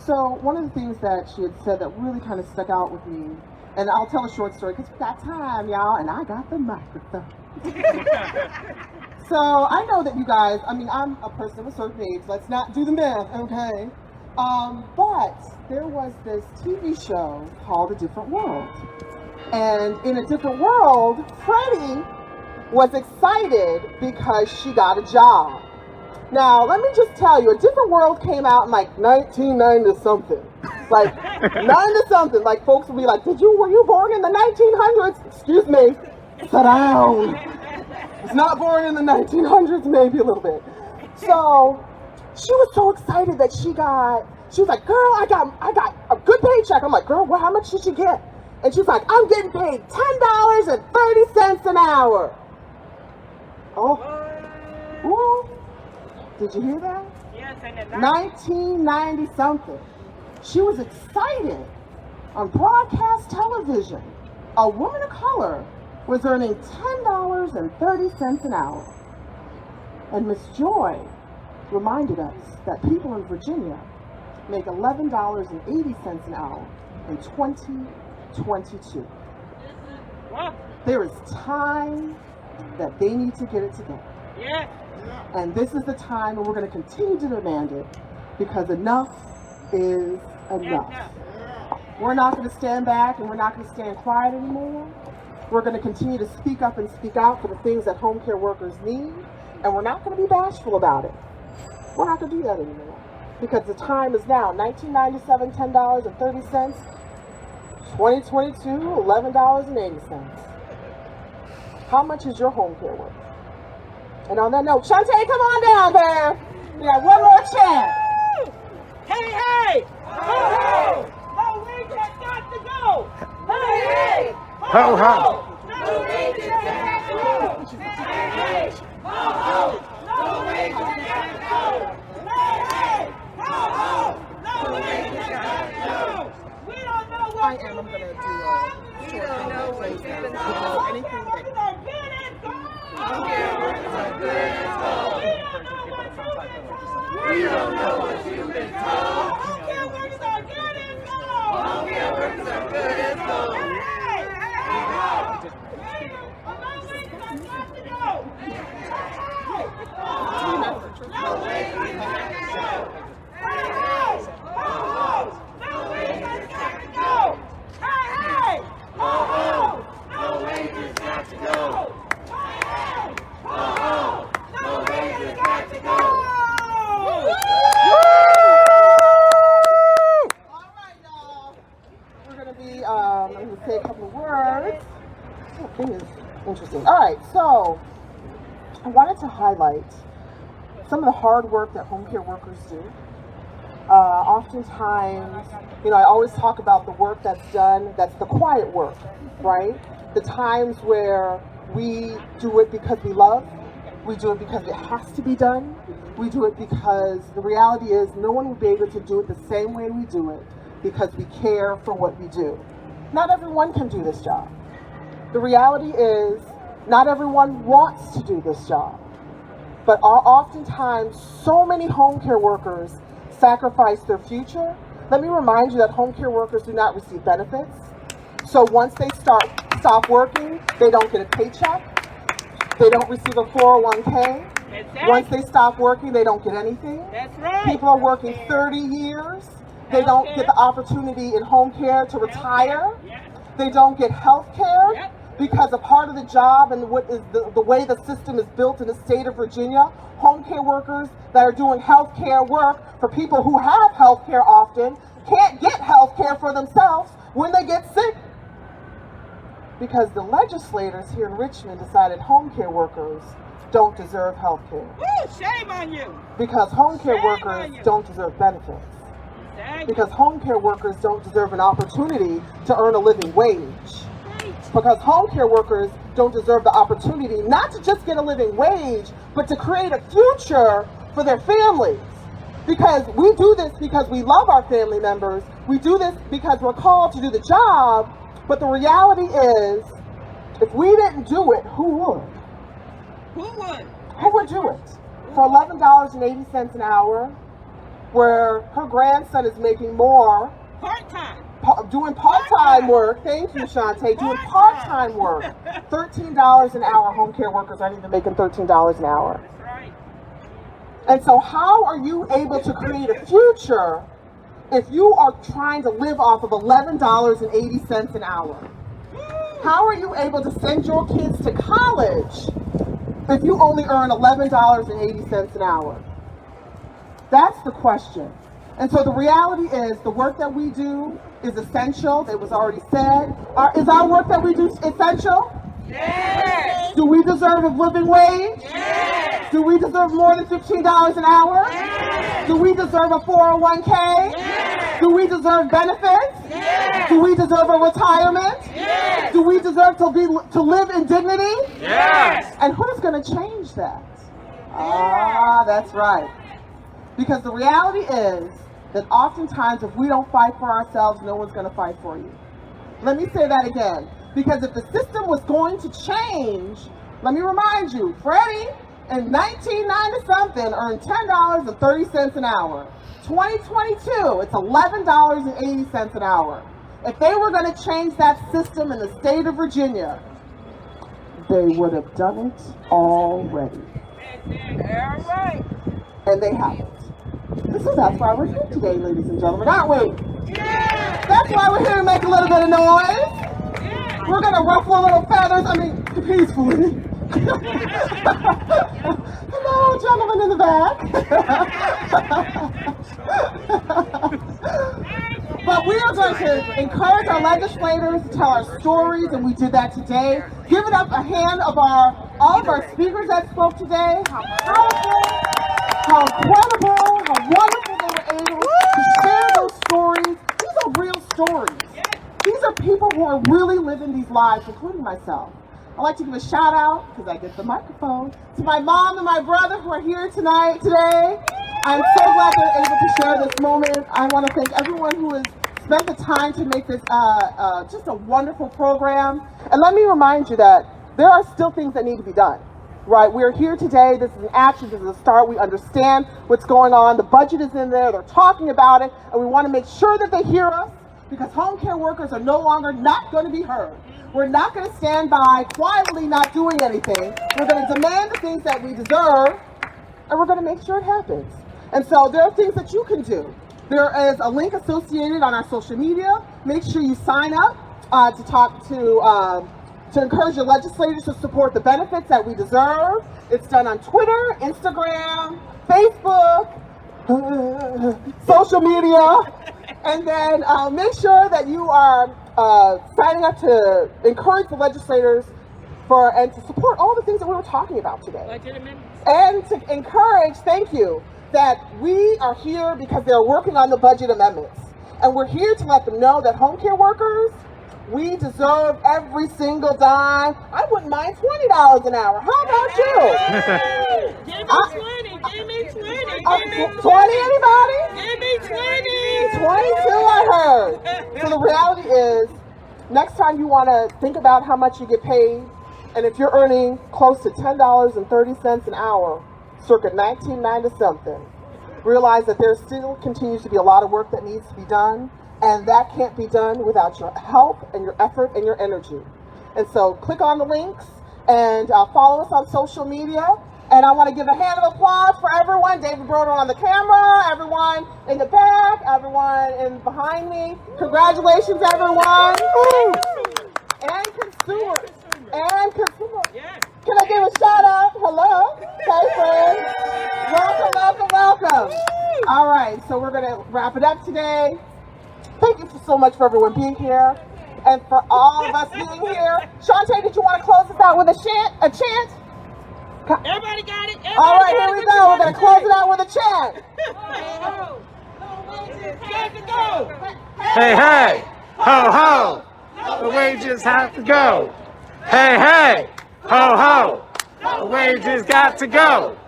So one of the things that she had said that really kind of stuck out with me, and I'll tell a short story because we got time, y'all, and I got the microphone. So I know that you guys, I mean, I'm a person of a certain age. Let's not do the math, okay? But there was this TV show called A Different World. And in A Different World, Freddie was excited because she got a job. Now, let me just tell you, A Different World came out in like 1990 something. Like 90 something. Like folks would be like, were you born in the 1900s? Excuse me, sit down. Was not born in the 1900s, maybe a little bit. So she was so excited that she was like, girl, I got a good paycheck. I'm like, girl, well, how much did you get? And she's like, I'm getting paid $10.30 an hour. Oh, ooh, did you hear that? Yes, and 1990 something. She was excited on broadcast television. A woman of color was earning $10.30 an hour. And Miss Joy reminded us that people in Virginia make $11.80 an hour in 2022. What? There is time that they need to get it together. Yes. And this is the time, and we're going to continue to demand it because enough is enough. We're not going to stand back and we're not going to stand quiet anymore. We're going to continue to speak up and speak out for the things that home care workers need, and we're not going to be bashful about it. We're not going to do that anymore because the time is now. 1997, $10.30. 2022, $11.80. How much is your home care worth? And on that note, Shantae, come on down there. We got one more chance. Hey, hey! Ho, ho! No wages got to go! Hey, hey! Ho, ho! No wages got to go! Hey, hey! Ho, ho! No wages got to go! Hey, hey! Ho, ho! No wages got to go! We don't know what I am. I'm going to do a short conversation because anything that... We don't know what you've been told. Home care workers are good as gold. Home care workers are good as gold. Hey, hey, ho! Hey, no wages are got to go. Hey, ho! No wages got to go. Hey, hey, ho! No wages got to go. Hey, hey, ho! No wages got to go. Hey, hey, ho! No wages got to go. I'm going to say a couple of words. Oh, thing is interesting. All right, so I wanted to highlight some of the hard work that home care workers do. Oftentimes, you know, I always talk about the work that's done, that's the quiet work, right? The times where we do it because we love, we do it because it has to be done, we do it because the reality is no one will be able to do it the same way we do it because we care for what we do. Not everyone can do this job. The reality is not everyone wants to do this job. But oftentimes so many home care workers sacrifice their future. Let me remind you that home care workers do not receive benefits. So once they stop working, they don't get a paycheck. They don't receive a 401k. Exactly. Once they stop working, they don't get anything. That's right. People are working 30 years. They don't get the opportunity in home care to retire. They don't get health care because a part of the job and what is the way the system is built in the state of Virginia, home care workers that are doing health care work for people who have health care often can't get health care for themselves when they get sick. Because the legislators here in Richmond decided home care workers don't deserve health care. Woo, shame on you. Because home care workers don't deserve benefits. Because home care workers don't deserve an opportunity to earn a living wage. Because home care workers don't deserve the opportunity not to just get a living wage, but to create a future for their families. Because we do this because we love our family members. We do this because we're called to do the job. But the reality is, if we didn't do it, who would? Who would? Who would do it? For $11.80 an hour, where her grandson is making more Part-time. doing part-time work. Thank you, Shantae. Doing part-time work. $13 an hour. Home care workers aren't even making $13 an hour. That's right. And so how are you able to create a future if you are trying to live off of $11.80 an hour? How are you able to send your kids to college if you only earn $11.80 an hour? That's the question. And so the reality is the work that we do is essential. It was already said. Is our work that we do essential? Yes. Do we deserve a living wage? Yes. Do we deserve more than $15 an hour? Yes. Do we deserve a 401k? Yes. Do we deserve benefits? Yes. Do we deserve a retirement? Yes. Do we deserve to live in dignity? Yes. And who's going to change that? That's right. Because the reality is that oftentimes if we don't fight for ourselves, no one's going to fight for you. Let me say that again. Because if the system was going to change, let me remind you, Freddie in 1990-something earned $10.30 an hour. 2022, it's $11.80 an hour. If they were going to change that system in the state of Virginia, they would have done it already. All right. And they haven't. That's why we're here today, ladies and gentlemen, aren't we? Yes. That's why we're here to make a little bit of noise. Yes. We're going to ruffle a little feathers, peacefully. Hello, gentlemen in the back. But we are going to encourage our legislators to tell our stories, and we did that today. Give it up a hand of all of our speakers that spoke today. How powerful, how incredible, how wonderful they were able to share those stories. These are real stories. These are people who are really living these lives, including myself. I'd like to give a shout out, because I get the microphone, to my mom and my brother who are here today. I'm so glad they're able to share this moment. I want to thank everyone who has spent the time to make this just a wonderful program. And let me remind you that there are still things that need to be done. Right, we're here today. This is an action. This is a start. We understand what's going on. The budget is in there. They're talking about it, and we want to make sure that they hear us, because home care workers are no longer not going to be heard. We're not going to stand by quietly not doing anything. We're going to demand the things that we deserve, and we're going to make sure it happens. And so there are things that you can do. There is a link associated on our social media. Make sure you sign up to talk to encourage your legislators to support the benefits that we deserve. It's done on Twitter, Instagram, Facebook, social media. And then make sure that you are signing up to encourage the legislators and to support all the things that we were talking about today. And to encourage, thank you, that we are here because they're working on the budget amendments. And we're here to let them know that home care workers, we deserve every single dime. I wouldn't mind $20 an hour. How about you? Give me 20. Give me 20. 20, anybody? Give me 20. 22, I heard. So the reality is, next time you want to think about how much you get paid, and if you're earning close to $10.30 an hour, circa 1990-something, realize that there still continues to be a lot of work that needs to be done. And that can't be done without your help and your effort and your energy. And so click on the links and follow us on social media. And I want to give a hand of applause for everyone. David Broder on the camera, everyone in the back, everyone behind me. Congratulations, everyone. And consumers. And consumers. Can I give a shout out? Hello. Hey, friends. Welcome. All right, so we're going to wrap it up today. Thank you so much for everyone being here, and for all of us being here. Shantae, did you want to close us out with a chant? Everybody got it? All right, here we go. We're going to close it out with a chant. Hey, hey, ho, ho, the wages have to go. Hey, hey, ho, ho, the wages got to go.